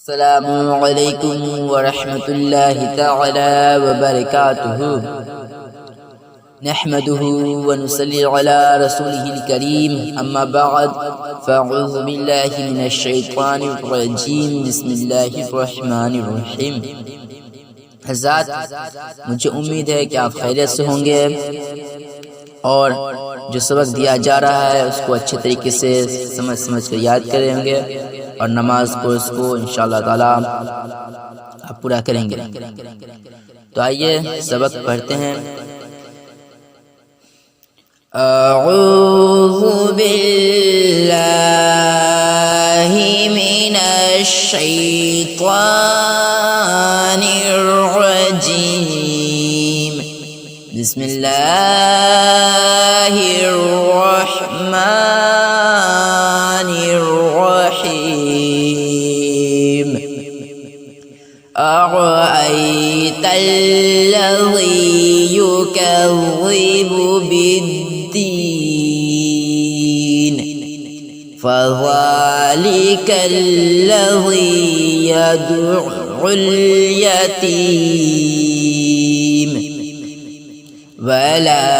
السلام علیکم ورحمۃ اللہ تعالی وبرکاتہ نحمده ونصلي على رسوله الكريم اما بعد فاعوذ باللہ من الشیطان الرجیم بسم اللہ الرحمن الرحیم۔ حضرات، مجھے امید ہے کہ آپ خیریت سے ہوں گے اور جو سبق دیا جا رہا ہے اس کو اچھے طریقے سے سمجھ کر یاد کریں گے اور نماز کو اس کو انشاءاللہ تعالی آپ پورا کریں گے۔ تو آئیے سبق پڑھتے ہیں۔ اعوذ باللہ من الشیطان الرجیم، بسم اللہ الرحمن الرحیم۔ أرأيت الذي يكذب بالدين فذلك الذي يدعو اليتيم ولا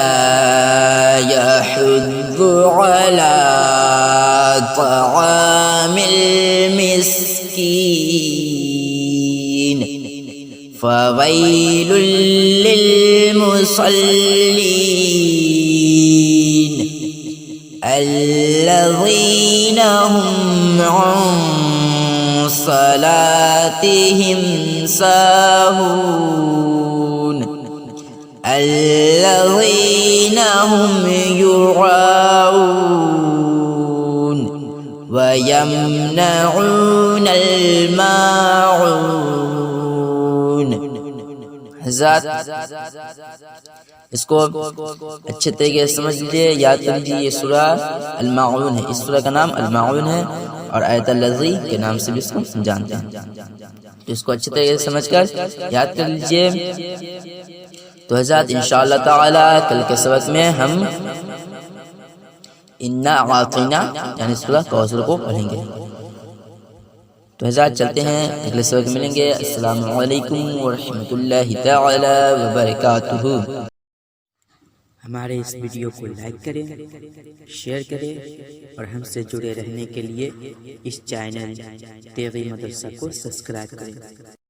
يحض على طعام المسكين فويل للمصلين الذين هم عن صلاتهم ساهون الذين هم يراءون ويمنعون الماعون۔ حضرات، اس کو اچھے طریقے سے سمجھ لیجیے، یاد کر لیجیے۔ یہ سورہ الماعون ہے، اس سورہ کا نام الماعون ہے اور آیت الذی کے نام سے بھی اس کو جانتے ہیں۔ اس کو اچھے طریقے سے سمجھ کر یاد کر لیجیے۔ تو حضرات انشاءاللہ تعالی کل کے سبق میں ہم انا اعطینا یعنی سورہ کوثر کو پڑھیں گے۔ تو حضرات چلتے ہیں، اگلے سبق ملیں گے۔ السلام علیکم ورحمۃ اللہ تعالی وبرکاتہ۔ ہمارے اس ویڈیو کو لائک کریں، شیئر کریں اور ہم سے جڑے رہنے کے لیے اس چینل تیغی مدرسہ کو سبسکرائب کریں۔